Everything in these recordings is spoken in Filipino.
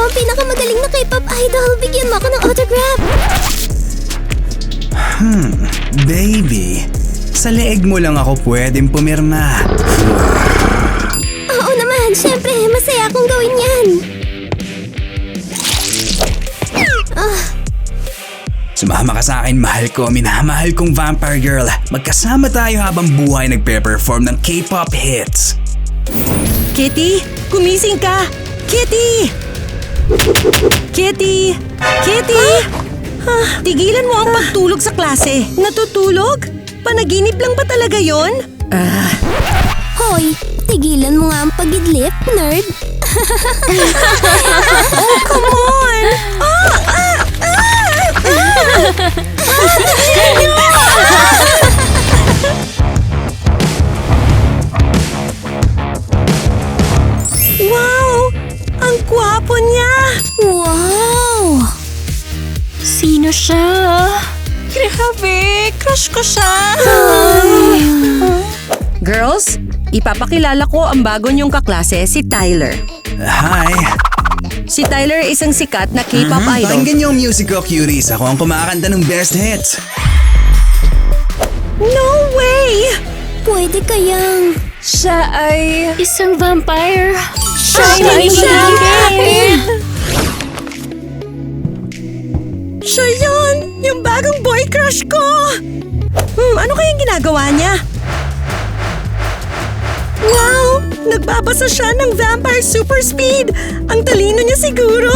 ang pinakamagaling na K-pop idol. Bigyan mo ako ng autograph. Baby, sa leeg mo lang ako pwedeng pumirma. Oo naman, syempre. Masaya akong gawin yan. Sumama ka sa akin, mahal ko. Minamahal kong vampire girl. Magkasama tayo habang buhay nagpe-perform ng K-pop hits. Kitty, gumising ka! Kitty! Kitty! Kitty! Tigilan mo ang pagtulog sa klase. Natutulog? Panaginip lang ba talaga yon? Hoy, tigilan mo nga ang pagidlip, nerd. Oh, come on! Wow! Ang gwapo niya! Wow! Sino siya? Grabe, crush ko siya. Girls, ipapakilala ko ang bago niyong kaklase, si Tyler. Hi! Si Tyler ay isang sikat na K-pop idol. Pakinggan niyo ang music ko, cuties. Ako ang kumakanta ng best hits. No way! Pwede kayang... Siya ay isang vampire. Shining Vampire! Siya yun! Yung bagong boy crush ko! Ano kayang ginagawa niya? Wow! Nagbabasa siya ng vampire super speed! Ang talino niya siguro!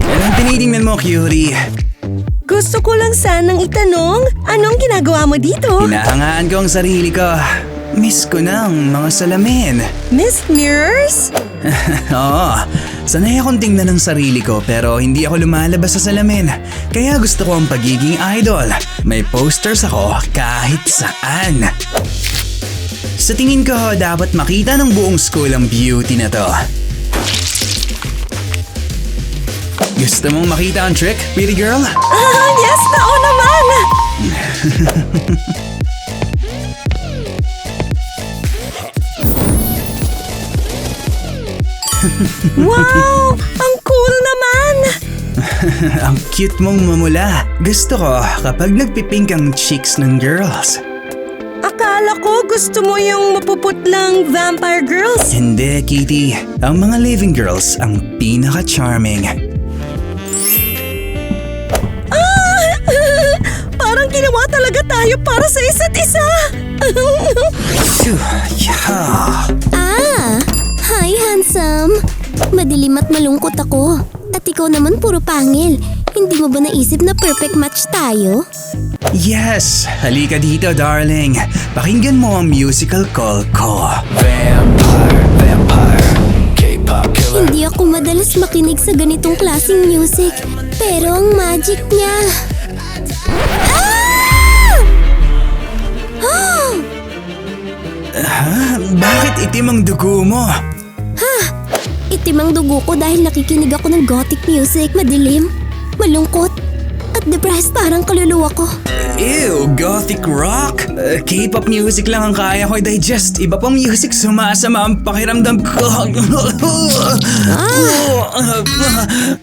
Anong tinitingnan mo, cutie? Gusto ko lang sanang itanong, anong ginagawa mo dito? Hinahangaan ko ang sarili ko. Miss ko ng mga salamin. Miss Mirrors? Oo, sanay akong tingnan ng sarili ko pero hindi ako lumalabas sa salamin. Kaya gusto ko ang pagiging idol. May posters ako kahit saan. Sa tingin ko, dapat makita ng buong school ang beauty na to. Gusto mong makita ang trick, pretty girl? Yes, oo naman! Wow! Ang cool naman! Ang cute mong mamula. Gusto ko kapag nagpipink ang cheeks ng girls. Akala ko gusto mo yung mapuputlang vampire girls. Hindi, Kitty. Ang mga living girls ang pinaka-charming. Parang ginawa talaga tayo para sa isa't isa. Phew, yeah. Hi, handsome. Madilim at malungkot ako. At ikaw naman puro pangil. Hindi mo ba naisip na perfect match tayo? Yes! Halika dito, darling. Pakinggan mo ang musical call ko. Vampire, vampire, K-pop killer. Hindi ako madalas makinig sa ganitong klaseng music. Pero ang magic niya... Bakit itim ang dugo mo? Itim ang dugo ko dahil nakikinig ako ng gothic music. Madilim, malungkot, at depressed parang kaluluwa ko. Ew, gothic rock? K-pop music lang ang kaya ko i-digest. Iba pang music sumasama ang pakiramdam ko.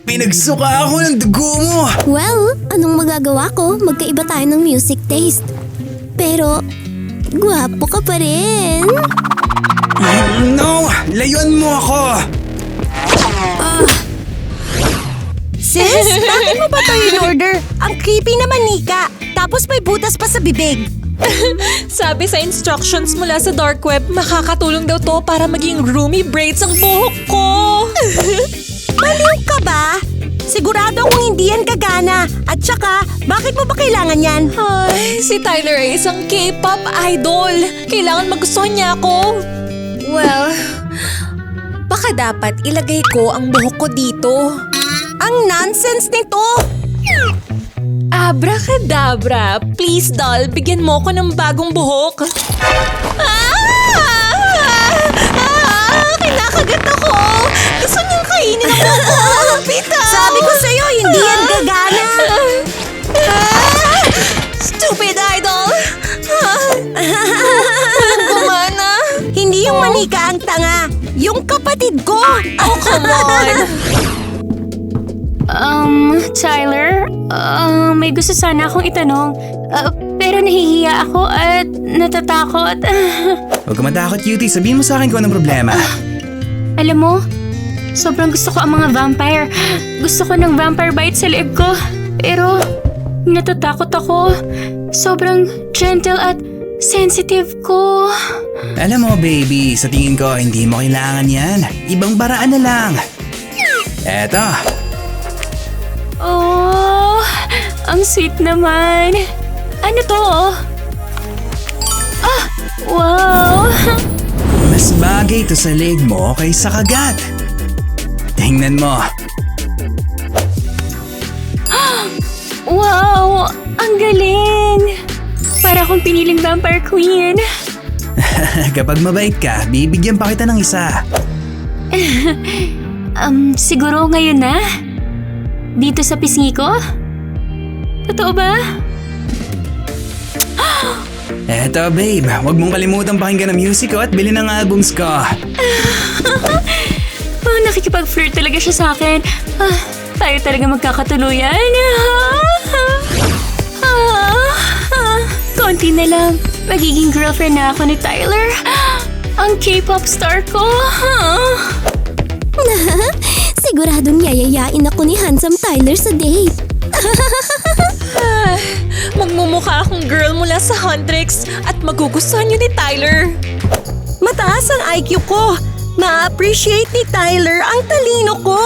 Pinagsuka ako ng dugo mo. Well, anong magagawa ko? Magkaiba tayo ng music taste. Pero, gwapo ka pa rin. No! Layuan mo ako! Sis, bakit mo ba ito in-order? Ang creepy naman, Nika. Tapos may butas pa sa bibig. Sabi sa instructions mula sa dark web, makakatulong daw to para maging roomy braids ang buhok ko. Baliw ka ba? Sigurado akong hindi yan gagana. At saka, bakit mo ba kailangan yan? Ay, si Tyler ay isang K-pop idol. Kailangan magustuhan niya ako. Well, baka dapat ilagay ko ang buhok ko dito. Ang nonsense nito! Abracadabra, please doll, bigyan mo ko ng bagong buhok. Kinakagat ako! Gusto niyang kainin ang buhok ko! Bitaw! Sabi ko sa'yo, hindi yan gagana! Stupid idol! Walang gumana! Hindi yung manika ang tanga. Yung kapatid ko. Oh, come on! Tyler, may gusto sana akong itanong. Pero nahihiya ako at natatakot. Huwag ka matakot, cutie. Sabihin mo sa akin kung anong problema. Alam mo, sobrang gusto ko ang mga vampire. Gusto ko ng vampire bite sa leeg ko. Pero natatakot ako. Sobrang gentle at sensitive ko. Alam mo, baby, sa tingin ko, hindi mo kailangan yan. Ibang paraan na lang. Eto. Oh, ang sweet naman. Ano to? Ah, wow. Mas bagay to sa leg mo kaysa kagat. Tingnan mo. Wow, ang galing. Para akong piniling vampire queen. Kapag mabait ka, bibigyan pa kita ng isa. Siguro ngayon na? Dito sa pisngi ko? Totoo ba? Eto, babe. Huwag mong kalimutan pakinggan ang music ko at bilhin ang albums ko. Oh, nakikipag-flirt talaga siya sa akin. Tayo talaga magkakatuluyan. Konti na lang. Magiging girlfriend na ako ni Tyler. Ang K-pop star ko. Siguradong yayayain ako ni Handsome Tyler sa date. Magmumukha akong girl mula sa Huntrix at magugustuhan niyo ni Tyler. Mataas ang IQ ko. Ma-appreciate ni Tyler ang talino ko.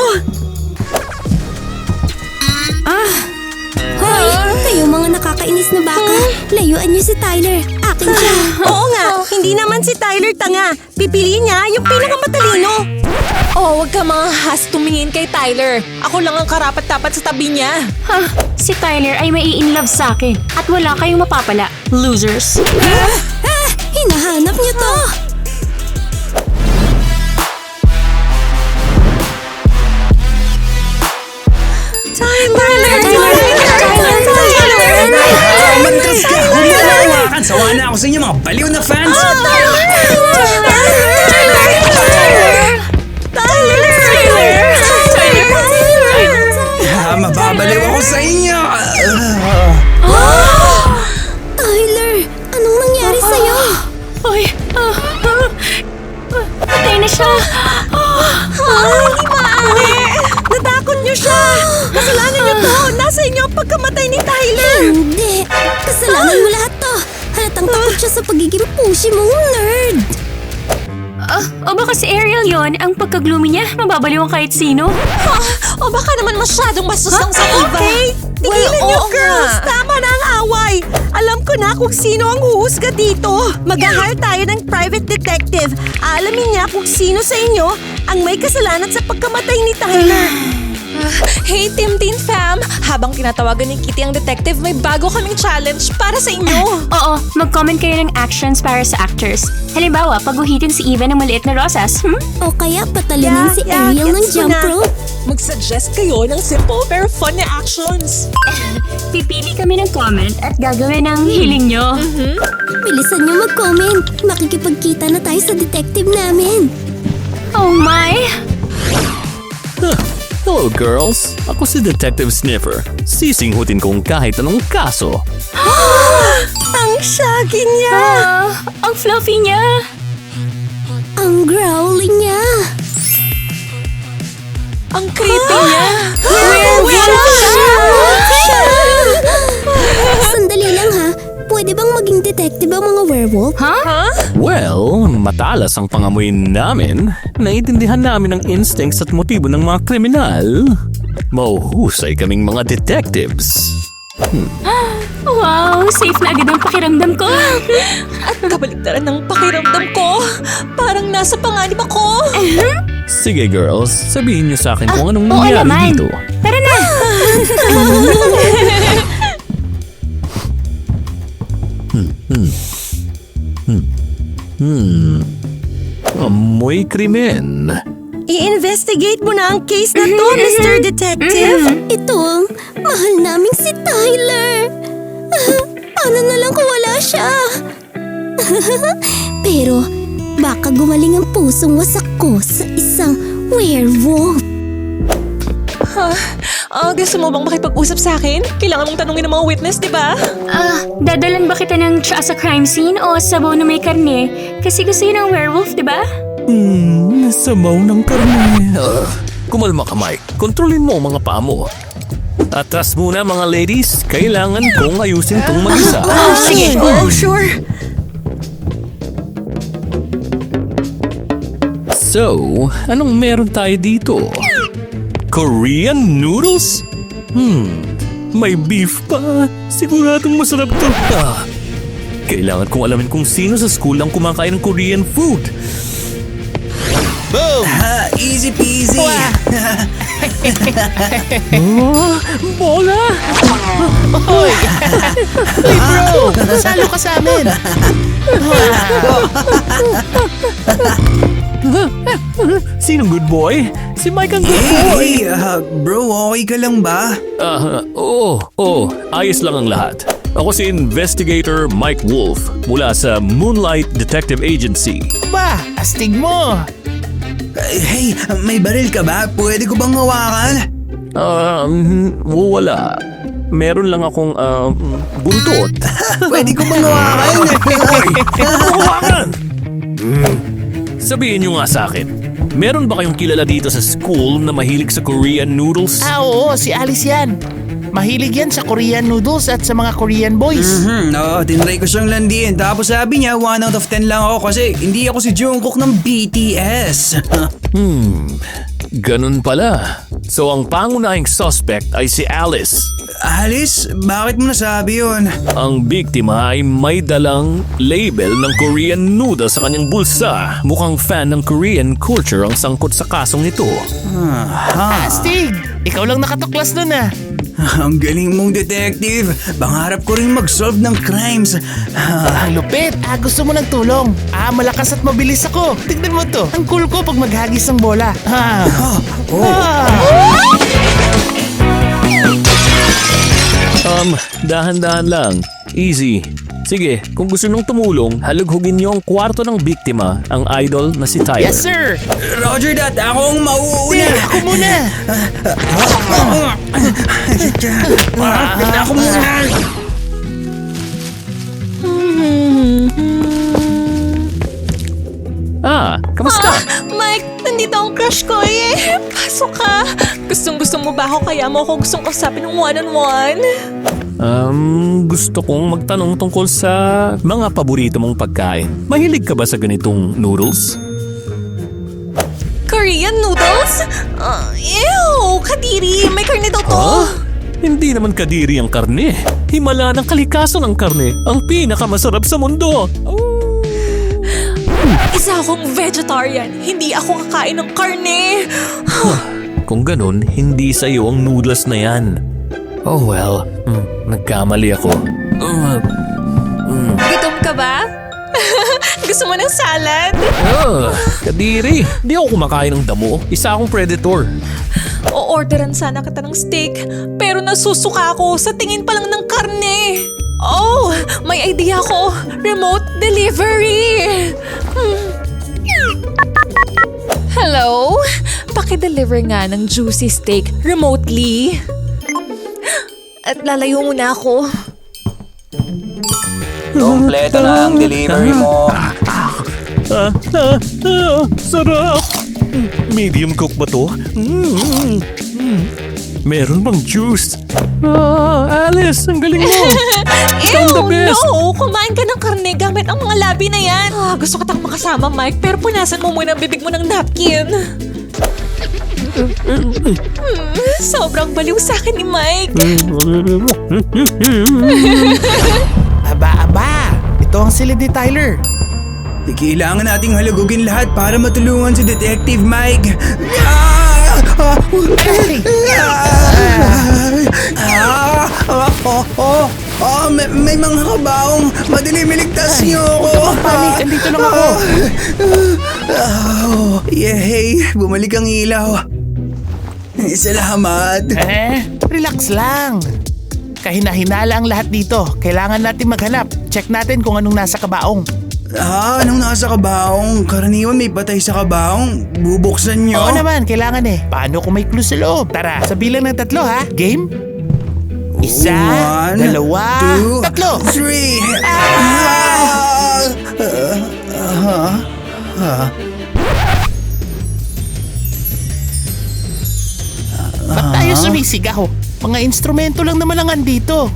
Hoy, kayo mga nakakainis na baka. Layuan niyo si Tyler. Akin siya. Oo nga, hindi naman si Tyler tanga. Pipiliin niya yung pinakamatalino. Oh, wag ka mga has tumingin kay Tyler. Ako lang ang karapat-dapat sa tabi niya. Si Tyler ay mai-inlove sa akin at wala kayong mapapala. Losers. Hinahanap niyo to. Mantras ka! Huwag mo na hawakan! Sawa na ako sa inyo mga baliw na fans! Mababaliw ako sa inyo! Tyler, anong nangyari sa'yo? Uy, patay na siya. Hindi maaari! Natakot niyo siya! Kasalanan niyo to! Nasa inyo ang pagkamatay ni Tyler! Hindi. Kasalanan mo lahat to. Halatang takot siya sa pagiging pushy mong nerd. O baka si Ariel yon ang pagka-gloomy niya, mababaliw ang kahit sino. O baka naman masyadong bastos lang sa iba. Okay, tigilan niyo oo girls! nga. Tama na ang away! Alam ko na kung sino ang huhusga dito. Mag-hire tayo ng private detective. Alamin niya kung sino sa inyo ang may kasalanan sa pagkamatay ni Tyler. Hey, Team Teen Fam! Habang tinatawagan ni Kitty ang detective, may bago kaming challenge para sa inyo. Oo, mag-comment kayo ng actions para sa actors. Halimbawa, pagguhitin si Eva ng maliit na rosas. O kaya patalunin si Ariel ng gets ko jump na. rope. Mag-suggest kayo ng simple pero fun na actions. Pipili kami ng comment at gagawin ang hiling nyo. Bilisan niyo mag-comment. Makikipagkita na tayo sa detective namin. Oh my! Hello girls, ako si Detective Sniffer. Sisinghutin kong kahit anong kaso. Ang shaggy niya! Ang fluffy niya! Ang growling niya. Ang creepy niya. Sandali lang ha. Pwede bang maging detective ang mga werewolf? Well, matalas ang pangamoy namin. Naiintindihan namin ang instincts at motibo ng mga kriminal. Mauhusay kaming mga detectives. Wow, safe na agad ang pakiramdam ko. At kabaligtaran ng pakiramdam ko. Parang nasa panganib ako. Sige girls, sabihin niyo sa akin kung anong Oo nangyari naman. dito. Tara na! Amoy krimen. I-investigate mo na ang case na to, Mr. Detective. Ito ang mahal naming si Tyler. Paano na lang kung wala siya? Pero Baka gumaling ang pusong wasak ko sa isang werewolf. Gusto mo bang makipag-usap sa akin? Kailangan mong tanungin ng mga witness, di ba? Dadalan ba kita ng tsaa sa crime scene o sabaw na may karne? Kasi gusto yun ng werewolf, di ba? Sabaw ng karne. Kumalma ka, Mike. Kontrolin mo ang mga paa mo. Atras muna, mga ladies. Kailangan kong ayusin tong mag-isa. Sige, sure. So, anong meron tayo dito? Korean noodles? May beef pa. Siguradong masarap to. Kailangan kong alamin kung sino sa school ang kumakain ng Korean food. Easy peasy. Bola! Salo ka sa amin. Sinong good boy? Si Mike ang good boy. Hey, bro, okay ka lang ba? Oo, ayos lang ang lahat. Ako si Investigator Mike Wolf mula sa Moonlight Detective Agency. Ba, astig mo. Hey, may baril ka ba? Pwede ko bang hawakan? Wala. Meron lang akong buntot. Pwede ko bang hawakan? Hawakan! Sabihin nyo nga sa akin, meron ba kayong kilala dito sa school na mahilig sa Korean noodles? Oo, si Alice yan. Mahilig yan sa Korean noodles at sa mga Korean boys. Tinry ko siyang landiin. Tapos sabi niya, 1 out of 10 lang ako kasi hindi ako si Jungkook ng BTS. Ganun pala. So ang pangunahing suspect ay si Alice. Alice, bakit mo nasabi yun? Ang biktima ay may dalang label ng Korean noodle sa kanyang bulsa. Mukhang fan ng Korean culture ang sangkot sa kasong ito. Astig! Ikaw lang nakatuklas nun ah. Ang galing mong detective. Pangarap ko rin mag-solve ng crimes. Ang lupit. Gusto mo ng tulong. Malakas at mabilis ako. Tignan mo to. Ang cool ko pag maghagis ng bola. Dahan-dahan lang. Easy. Sige, kung gusto niyong tumulong, halughugin niyo ang kwarto ng biktima, ang idol na si Tyler. Yes, sir! Roger that, ako ang mauuna. Ako muna! Ako muna. Kamusta? Mike, nandito ang crush ko eh. Pasok ka. Gustong-gusto mo ba ako kaya mo ako gustong kausapin ng one-on-one? Gusto kong magtanong tungkol sa mga paborito mong pagkain. Mahilig ka ba sa ganitong noodles? Korean noodles? Ew! Kadiri! May karne daw to! Hindi naman kadiri ang karne. Himala ng kalikasan ng karne. Ang pinakamasarap sa mundo. Isa akong vegetarian. Hindi ako kakain ng karne. Kung ganun, hindi sa'yo ang noodles na yan. Oh well, nagkamali ako. Gutom ka ba? Gusto mo ng salad? Kadiri, di ako kumakain ng damo. Isa akong predator. O-orderan sana kita ng steak, pero nasusuka ako sa tingin pa lang ng karne. Oh, may idea ko. Remote delivery. Hello? Paki-deliver nga ng juicy steak remotely. At lalayo muna ako. Kompleto na ang delivery mo. Sarap! Medium cook ba to? Meron bang juice? Alice, ang galing mo! Ew, the best. no! Kumain ka ng karne gamit ang mga labi na yan. Gusto kitang makasama, Mike, pero punasan mo muna ang bibig mo ng napkin. Sobrang baliw sa akin ni Mike. Aba! Ito ang silid ni Tyler. Kailangan nating halugugin lahat para matulungan si Detective Mike. May mga kabaong. Madaling miligtas niyo ako. Panik, andito lang ako. Yay, bumalik ang ilaw. Salamat. Relax lang. Kahina-hinala ang lahat dito. Kailangan natin maghanap. Check natin kung anong nasa kabaong. Anong nasa kabaong? Karaniwan may patay sa kabaong. Bubuksan nyo? Oo naman, kailangan eh. Paano kung may clue sa loob? Tara, sa bilang ng 3 ha? Game? 1, 2, 3. 3. Ba't tayo sumisigaw? Mga instrumento lang naman ang andito.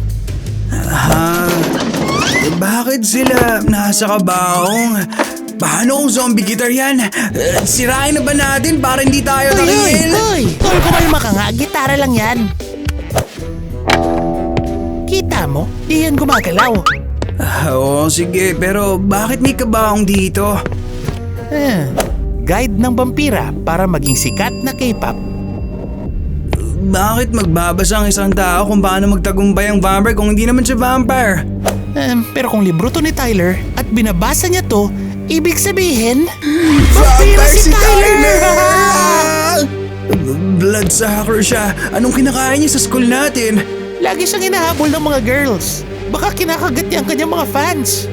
Bakit sila nasa kabaong? Paano kung zombie guitar yan? Sirain na ba natin para hindi tayo nakihil? Hoy! Tol, kumalma ka nga. Gitara lang yan. Kita mo? Di yan gumagalaw. Oo, sige. Pero bakit may kabaong dito? Guide ng vampira para maging sikat na K-pop. Bakit magbabasa ang isang tao kung paano magtagumpay ang vampire kung hindi naman siya vampire? Pero kung libro to ni Tyler at binabasa niya to, ibig sabihin, vampira si Tyler! Bloodsucker siya. Anong kinakain niya sa school natin? Lagi siyang hinahabol ng mga girls. Baka kinakagat niya ang kanyang mga fans.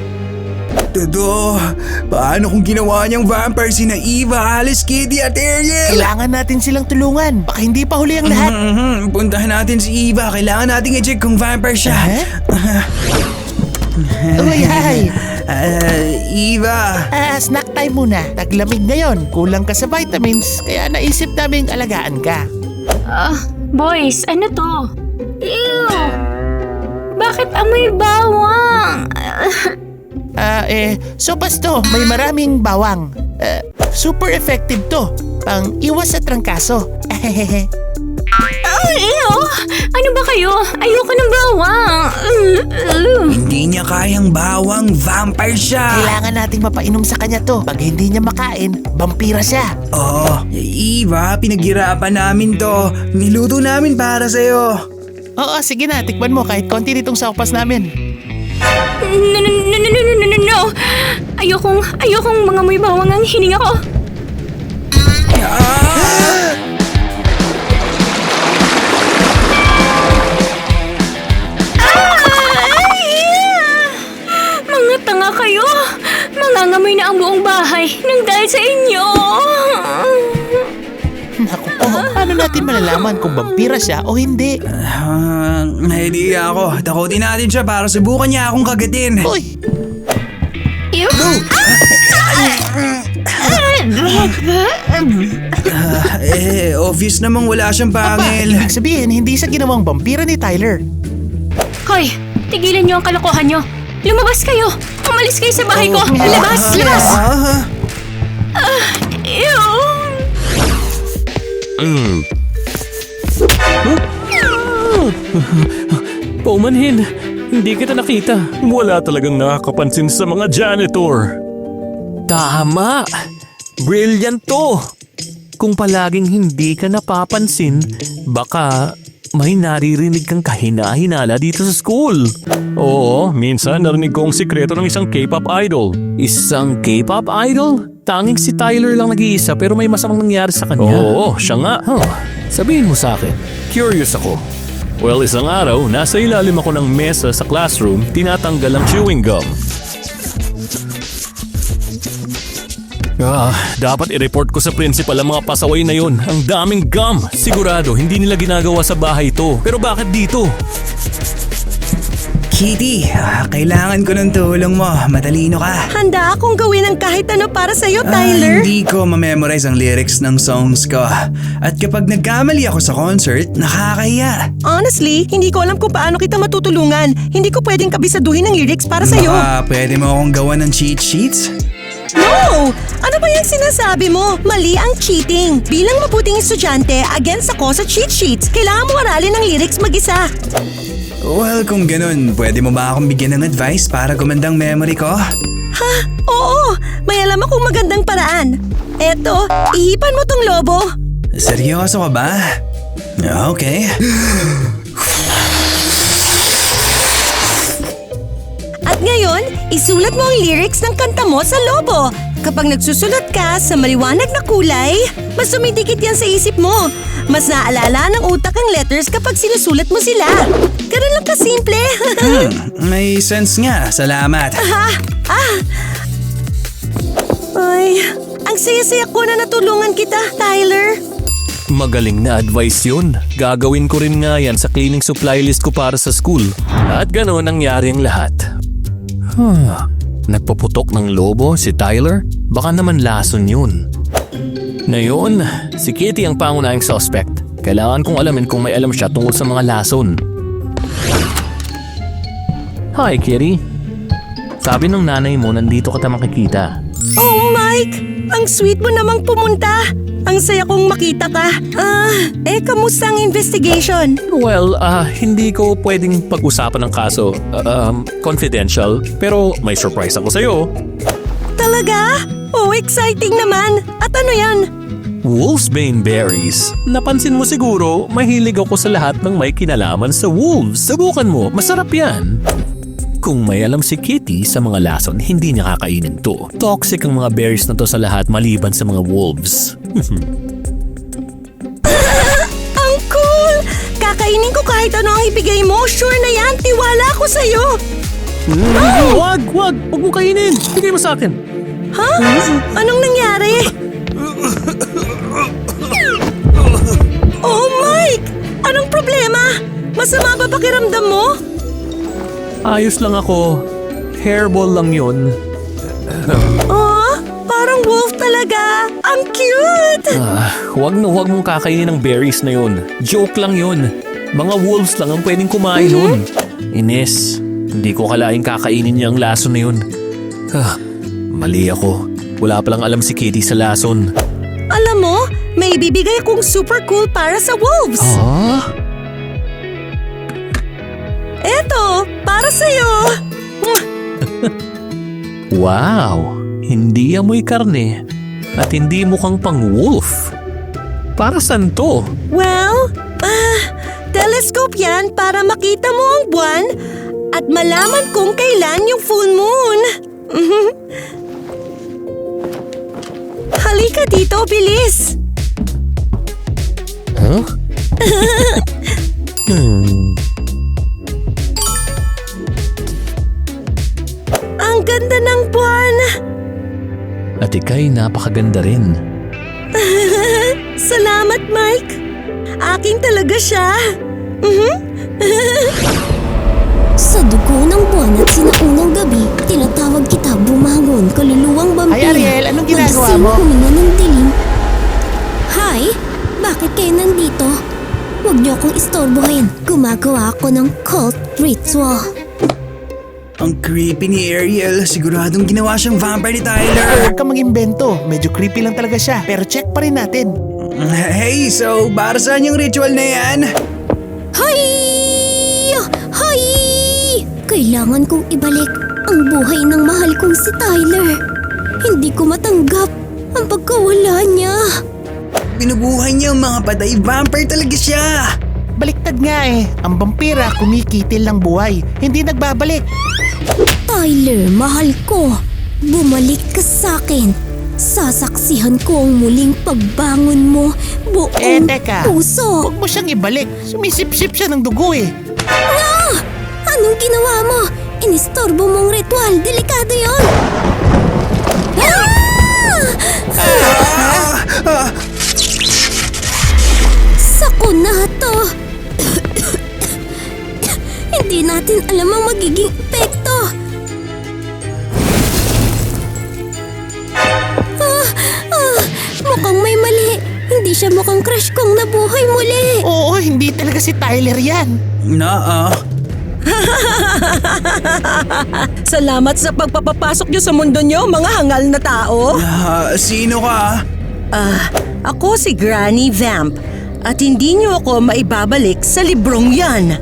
Todo, paano kung ginawa niyang vampire sina Eva, Alice, Kitty at Ariel? Kailangan natin silang tulungan. Baka hindi pa huli ang lahat. Puntahan natin si Eva. Kailangan nating i-check kung vampire siya. Uy, Eva. snack time muna. Taglamig ngayon. Kulang ka sa vitamins, kaya naisip naming alagaan ka. Boys, ano to? Ew! Bakit amoy bawang? Sopas to. May maraming bawang. Super effective to. Pang iwas sa trangkaso. Ew! Ano ba kayo? Ayoko ng bawang. Hindi niya kayang bawang. Vampire siya. Kailangan nating mapainom sa kanya to. Pag hindi niya makain, vampira siya. Oh, Eva, pinaghirapan namin to. Niluto namin para sa'yo. Oo, sige na. Tikman mo kahit konti nitong saupas namin. No! Ayokong mga may bawang ang hininga ko. Mga tanga kayo! Mangangamoy na ang buong bahay nang dahil sa inyo! Naku po, paano natin malalaman kung vampira siya o hindi? May idea ako. Takutin natin siya para subukan niya akong kagatin. Uy! Ew! Obvious namang wala siyang Aba, pangil. ibig sabihin, hindi siya ginawang vampira ni Tyler. Hoy! Tigilan niyo ang kalokohan niyo! Lumabas kayo! Umalis kayo sa bahay ko! Labas! Labas! Ew! Paumanhin, hindi kita nakita. Wala talagang nakakapansin sa mga janitor. Tama! Brilliant to! Kung palaging hindi ka napapansin, baka may naririnig kang kahina-hinala dito sa school. Oo, minsan narinig ko ang sikreto ng isang K-pop idol. Isang K-pop idol? Tanging si Tyler lang nag-iisa pero may masamang nangyari sa kanya. Oo, siya nga. Sabihin mo sa akin, curious ako. Well, isang araw, nasa ilalim ako ng mesa sa classroom, tinatanggal ang chewing gum. Dapat i-report ko sa principal ang mga pasaway na yon. Ang daming gum. Sigurado, hindi nila ginagawa sa bahay to. Pero bakit dito? Kitty, kailangan ko ng tulong mo. Matalino ka. Handa akong gawin ang kahit ano para sa'yo, Tyler. Hindi ko mamemorize ang lyrics ng songs ko. At kapag nagkamali ako sa concert, nakakahiya. Honestly, hindi ko alam kung paano kita matutulungan. Hindi ko pwedeng kabisaduhin ang lyrics para sa'yo. Pwede mo akong gawan ng cheat sheets? No! Ano ba yung sinasabi mo? Mali ang cheating. Bilang mabuting estudyante, against ako sa cheat sheets. Kailangan mo aralin ang lyrics mag-isa. Well, kung ganun, pwede mo ba akong bigyan ng advice para gumandang memory ko? Ha? Oo! May alam akong magandang paraan. Eto, ihipan mo tong lobo. Seryoso ka ba? Okay. At ngayon, isulat mo ang lyrics ng kanta mo sa lobo. Kapag nagsusulat ka sa maliwanag na kulay, mas sumidikit yan sa isip mo. Mas naaalala ng utak ang letters kapag sinusulat mo sila. Ganun lang kasimple. May sense nga. Salamat. Ay, ang saya-saya ko na natulungan kita, Tyler. Magaling na advice yun. Gagawin ko rin nga yan sa cleaning supply list ko para sa school. At gano'n nangyari ang lahat. Nagpuputok ng lobo si Tyler? Baka naman lason yun. Ngayon, si Kitty ang pangunahing suspect. Kailangan kong alamin kung may alam siya tungkol sa mga lason. Hi, Kitty. Sabi ng nanay mo nandito kita makikita. Oh, Mike! Ang sweet mo namang pumunta. Ang saya kong makita ka. Kamusta ang investigation? Well, hindi ko pwedeng pag-usapan ng kaso. Confidential. Pero may surprise ako sa'yo. Talaga? Oh, exciting naman. At ano yan? Wolfsbane berries. Napansin mo siguro, mahilig ako sa lahat ng may kinalaman sa wolves. Subukan mo, masarap yan. Kung may alam si Kitty sa mga lason, hindi niya kakainin to. Toxic ang mga berries na to sa lahat maliban sa mga wolves. Ang cool! Kakainin ko kahit ano ang ibigay mo. Sure na yan. Tiwala ako sa'yo. Wag mo kainin. Bigay mo sa akin. Ha? Anong nangyari? Oh, Mike! Anong problema? Masama ba pakiramdam mo? Ayos lang ako. Hairball lang yun. Oh, parang wolf talaga. Ang cute! Huwag mong kakainin ng berries na yun. Joke lang yun. Mga wolves lang ang pwedeng kumain nun. Ines, hindi ko kalaing kakainin niya ang lason na yun. Mali ako. Wala palang alam si Kitty sa lason. Alam mo, may bibigay akong super cool para sa wolves. Eto, para sa'yo. Wow! Hindi amoy karne at hindi mukhang pang-wolf. Para saan to? Well, telescope yan para makita mo ang buwan at malaman kung kailan yung full moon. Halika dito, bilis! Huh? Ang ganda ng buwan! At ika'y napakaganda rin. Salamat, Mike! Aking talaga siya! Sa dugo ng buwan at sinaunang gabi, tinatawag kita bumangon, kaluluwang vampira. Ay, Ariel, anong ginagawa Magsing mo? huminga ng dilim. Hi! Bakit kayo nandito? Huwag niyo akong istorbohin. Gumagawa ako ng cult ritual. Ang creepy ni Ariel. Siguradong ginawa siyang vampire ni Tyler. Huwag kang mag-imbento. Medyo creepy lang talaga siya. Pero check pa rin natin. Hey, so para saan yung ritual na yan? Hay! Hay! Kailangan kong ibalik ang buhay ng mahal kong si Tyler. Hindi ko matanggap ang pagkawala niya. Binubuhay niya ang mga patay. Vampire talaga siya. Baliktad nga eh. Ang vampira kumikitil ng buhay. Hindi nagbabalik. Tyler, mahal ko. Bumalik ka sa akin. Sasaksihan ko ang muling pagbangon mo. Buong Teka. puso. Huwag mo siyang ibalik. Sumisip-sip siya ng dugo eh. Anong ginawa mo? Inistorbo mong ritual. Delikado yon. Sako na to. Hindi natin alam ang magiging epekto. Mukhang may mali. Hindi siya mukhang crush kong nabuhay muli. Oo, hindi talaga si Tyler yan. Salamat sa pagpapapasok niyo sa mundo niyo, mga hangal na tao. Sino ka? Ako si Granny Vamp at hindi niyo ako maibabalik sa librong yan.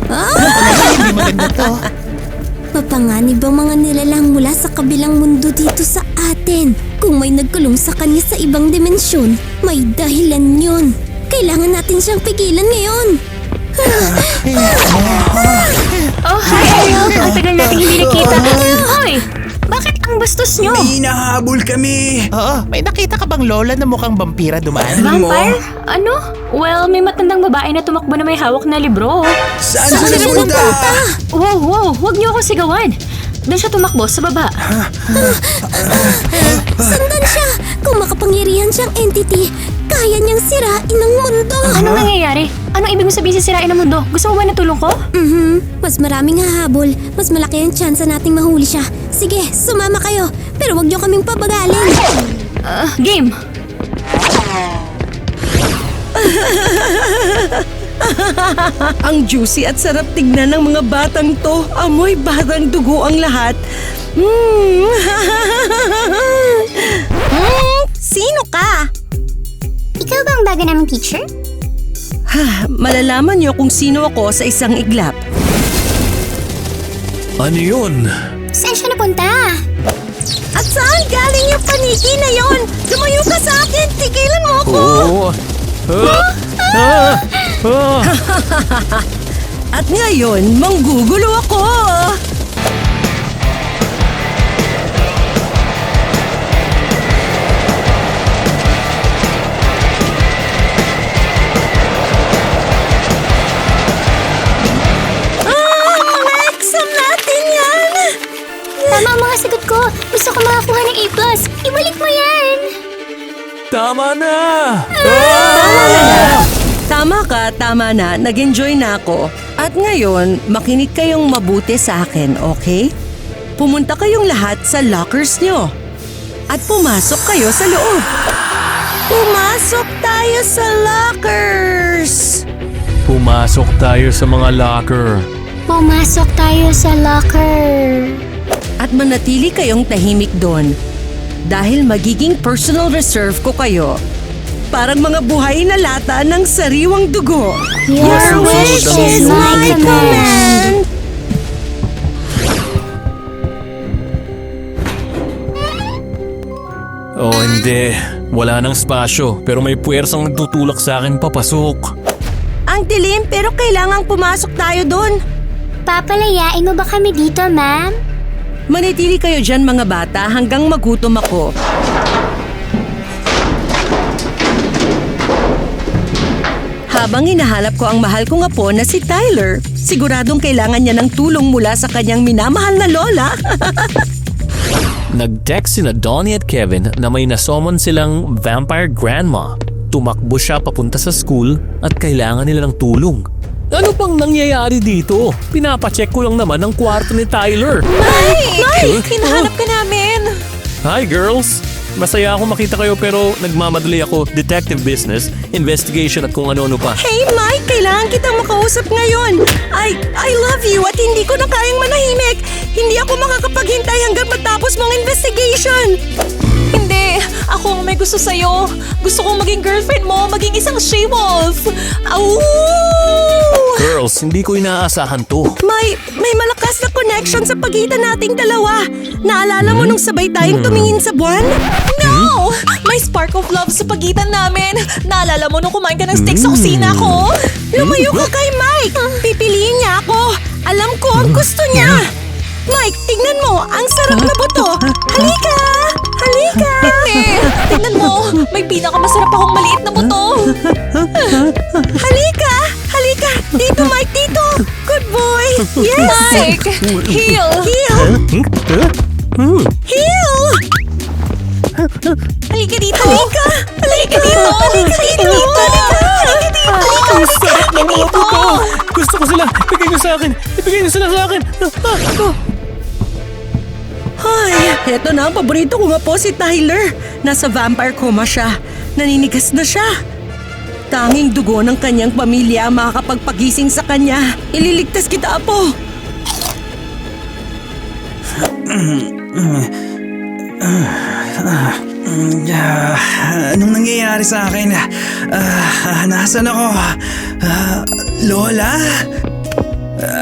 Hindi maganda to. Mapanganib ang mga nilalang mula sa kabilang mundo dito sa atin. Kung may nagkulong sa kanya sa ibang dimensyon, may dahilan yun. Kailangan natin siyang pigilan ngayon. Oh, hi Ariel! Ang tagal natin hindi nakita. Hoy! Bakit ang bastos nyo? May hinahabol kami. Oo, may nakita ka bang lola na mukhang vampira dumaan? Vampire? Ano? Well, may matandang babae na tumakbo na may hawak na libro. Saan sila punta? Wow! Huwag niyo ako sigawan! Doon siya tumakbo sa baba. Sandan siya! Kung makapangyarihan siyang entity, kaya niyang sirain ang mundo! Anong nangyayari? Anong ibig mo sabihin sa sirain ng mundo? Gusto mo ba na tulong ko? Mas maraming hahabol, mas malaki ang tsansa nating mahuli siya. Sige, sumama kayo, pero wag niyo kaming pabagalin. Game! Ang juicy at sarap tignan ng mga batang to. Amoy batang dugo ang lahat. Sino ka? Ikaw ba ang bago naming teacher? Malalaman niyo kung sino ako sa isang iglap. Ano yun? Saan siya napunta? At saan galing yung paniki na yon? Lumayo ka sa akin! Tigilan mo ako! At ngayon, manggugulo ako! Mga exam natin yan! Tama ang mga sagot ko. Gusto ko makakuha ng A+. Ibalik mo yan! Tama na! Tama na. Nag-enjoy na ako. At ngayon, makinig kayong mabuti sa akin, okay? Pumunta kayong lahat sa lockers nyo. At pumasok kayo sa loob. Pumasok tayo sa lockers! Pumasok tayo sa mga locker. Pumasok tayo sa locker. At manatili kayong tahimik doon. Dahil magiging personal reserve ko kayo. Parang mga buhay na lata ng sariwang dugo. Your wish is my command. Oh, hindi. Wala nang spasyo, pero may puwersang nagtutulak sa akin papasok. Ang dilim pero kailangang pumasok tayo doon. Papalayain mo ba kami dito, ma'am? Manitili kayo dyan mga bata hanggang magutom ako. Habang hinahanap ko ang mahal kong apo na si Tyler, siguradong kailangan niya ng tulong mula sa kanyang minamahal na lola. Nag-text sina Donnie at Kevin na may nasomon silang vampire grandma. Tumakbo siya papunta sa school at kailangan nila ng tulong. Ano bang nangyayari dito? Pinapacheck ko lang naman ang kwarto ni Tyler. Mike! Hinahanap ka namin! Hi girls! Masaya ako makita kayo pero nagmamadali ako. Detective business, investigation at kung ano-ano pa. Hey Mike, kailangan kitang makausap ngayon. I love you at hindi ko na kayang manahimik. Hindi ako makakapaghintay hanggang matapos mong investigation. Hindi! Ako ang may gusto sa'yo. Gusto kong maging girlfriend mo, maging isang she-wolf. Awoo! Girls, hindi ko inaasahan to. May malakas na connection sa pagitan nating dalawa. Naalala mo nung sabay tayong tumingin sa buwan? No! May spark of love sa pagitan namin. Naalala mo nung kumain ka ng steak sa kusina ko? Lumayo ka kay Mike! Pipiliin niya ako! Alam ko ang gusto niya! Mike, tingnan mo! Ang sarap na buto! Halika! Halika! Hindi! Tingnan mo! May pinakamasarap akong maliit na buto! Halika! Halika! Dito, Mike! Dito! Good boy! Yes! Mike! Heel! Heel! Heel! Halika dito! Halika! Halika dito! Halika dito! Halika dito! Ang sarap ng mga buto! Gusto ko sila! Ibigay niyo sa akin! Ibigay niyo sila sa akin! Ay, eto na ang paborito ko nga po si Tyler. Nasa vampire coma siya. Naninigas na siya. Tanging dugo ng kanyang pamilya ang makakapagpagising sa kanya. Ililigtas kita, Apo. Anong nangyayari sa akin? Nasaan ako? Lola?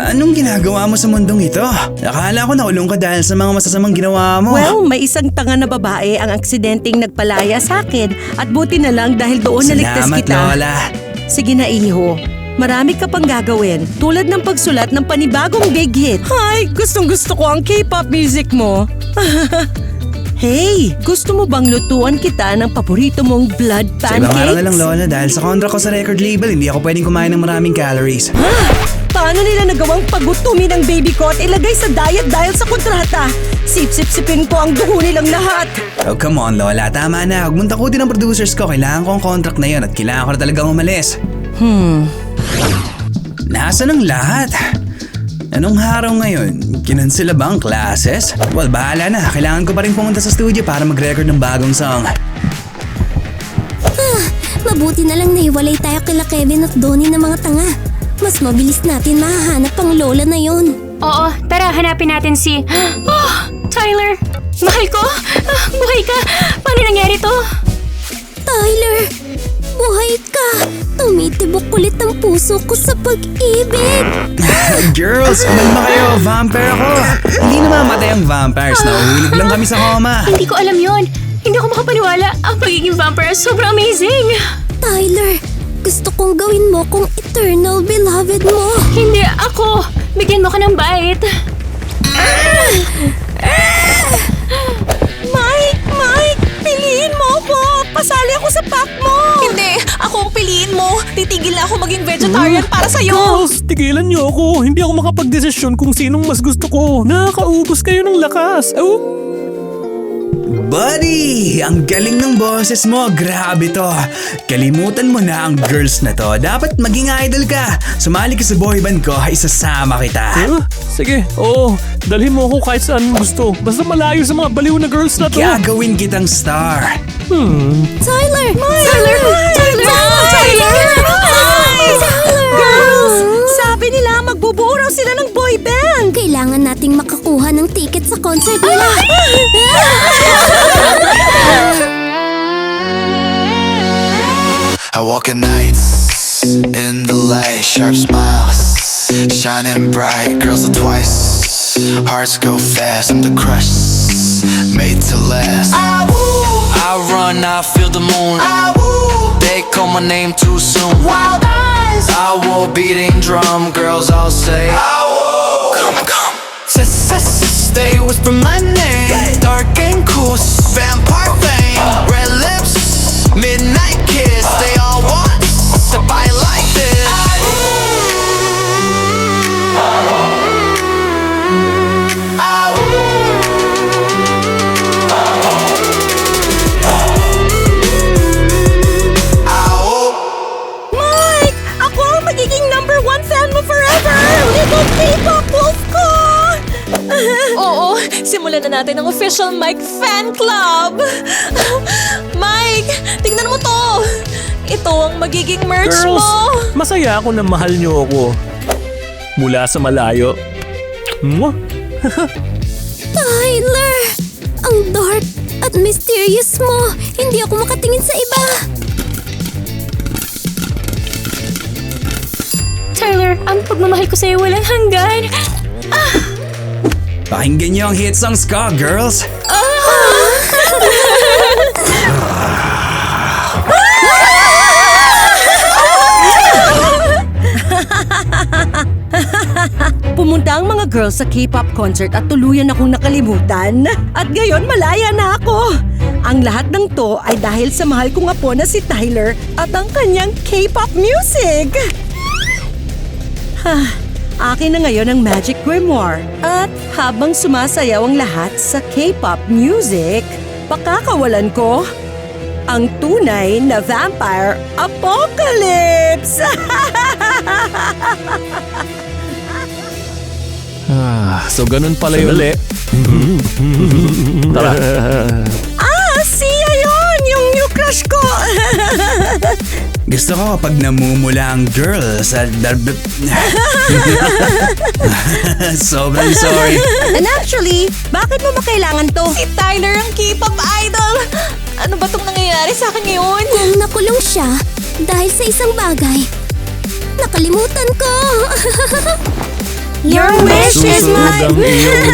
Anong ginagawa mo sa mundong ito? Akala ko nakulong ka dahil sa mga masasamang ginawa mo. Well, may isang tanga na babae ang aksidenteng nagpalaya sa akin. At buti na lang dahil doon naligtas Salamat, kita. Lola. Sige na, iho. Marami ka pang gagawin, tulad ng pagsulat ng panibagong big hit. Ay, gustong-gusto ko ang K-pop music mo. Hey, gusto mo bang lutuan kita ng paborito mong blood Sa ibang pancakes? araw na lang, Lola, dahil sa kontra ko sa record label, hindi ako pwedeng kumain ng maraming calories. Paano nila nagawang pagutumin ang baby ko at ilagay sa diet dahil sa kontrata? Sip-sip-sipin ko ang dugo nilang lahat. Oh, come on, Lola. Tama na. Huwag mong takutin ang producers ko. Kailangan ko ang contract na yun at kailangan ko na talagang umalis. Nasaan ang lahat? Anong araw ngayon? Kinansela ba ang classes? Well, bahala na. Kailangan ko pa rin pumunta sa studio para mag-record ng bagong song. Mabuti na lang nahiwalay tayo kila Kevin at Donnie ng mga tanga. Mas mabilis natin mahahanap ang lola na yon. Oo, tara hanapin natin si... Oh, Tyler! Mahal ko! Buhay ka! Paano nangyari to? Tyler! Buhay ka! Tumitibok ulit ang puso ko sa pag-ibig! Girls, kumalma kayo. Vampire ako. Hindi na mamatay ang vampires. Nahuhulog lang kami sa coma. Hindi ko alam yon. Hindi ako makapaniwala. Ang pagiging vampire sobrang amazing! Tyler! Gusto kong gawin mo kung eternal beloved mo! Hindi ako! Bigyan mo ka ng bite! Mike! Piliin mo ako! Pasali ako sa pack mo! Hindi! Ako ang piliin mo! Titigil na ako maging vegetarian para sa'yo! Girls, tigilan niyo ako. Hindi ako makapag-desisyon kung sinong mas gusto ko. Nakakaubos kayo ng lakas. Oh. Buddy! Ang galing ng boses mo. Grabe to. Kalimutan mo na ang girls na to. Dapat maging idol ka. Sumali ka sa boyband ko. Isasama kita. Sige, oo. Dalhin mo ako kahit saan mo gusto. Basta malayo sa mga baliw na girls na to. Gagawin kitang star. Tyler! Tyler! Girls! Sabi nila magbubuo raw sila ng boy band! Kailangan nating makakuha ng ticket sa concert nila. I walk at nights in the light, sharp smiles, shining bright. Girls are twice, hearts go fast. I'm the crush, made to last. I run, I feel the moon. They call my name too soon. Wild eyes. I will beating drum. Girls all say, come. They whisper my name. Dark and cool, vampire fame. Red lips, midnight kiss. They all want to buy like this. Mike! Ako ang magiging #1 fan mo forever! Little K-pop wolf ko! Oo, simulan na natin ang official Mike Fan Club! Mike, tignan mo to! Ito ang magiging merch Girls, mo! masaya ako na mahal niyo ako. Mula sa malayo. Mwah! Tyler! Ang dark at mysterious mo. Hindi ako makatingin sa iba. Tyler, ang pagmamahal ko sa'yo walang hanggan. Pakinggan niyo ang hit songs ko, girls. Pumunta ang mga girls sa K-pop concert at tuluyan akong nakalimutan. At ngayon malaya na ako. Ang lahat ng to ay dahil sa mahal kong apo na si Tyler at ang kanyang K-pop music. Akin na ngayon ang Magic Grimoire. At habang sumasayaw ang lahat sa K-pop music, pakakawalan ko ang tunay na vampire apocalypse! So ganun pala yun. Tara. Siya yun! Yung new crush ko! Gusto ko kapag namumula ang girls at sobrang sorry. And actually, bakit mo makailangan to? Si Tyler ang K-pop idol! Ano ba itong nangyayari sa akin ngayon? Kung nakulong siya dahil sa isang bagay, nakalimutan ko. Your wish is Susunod mine! ang iyong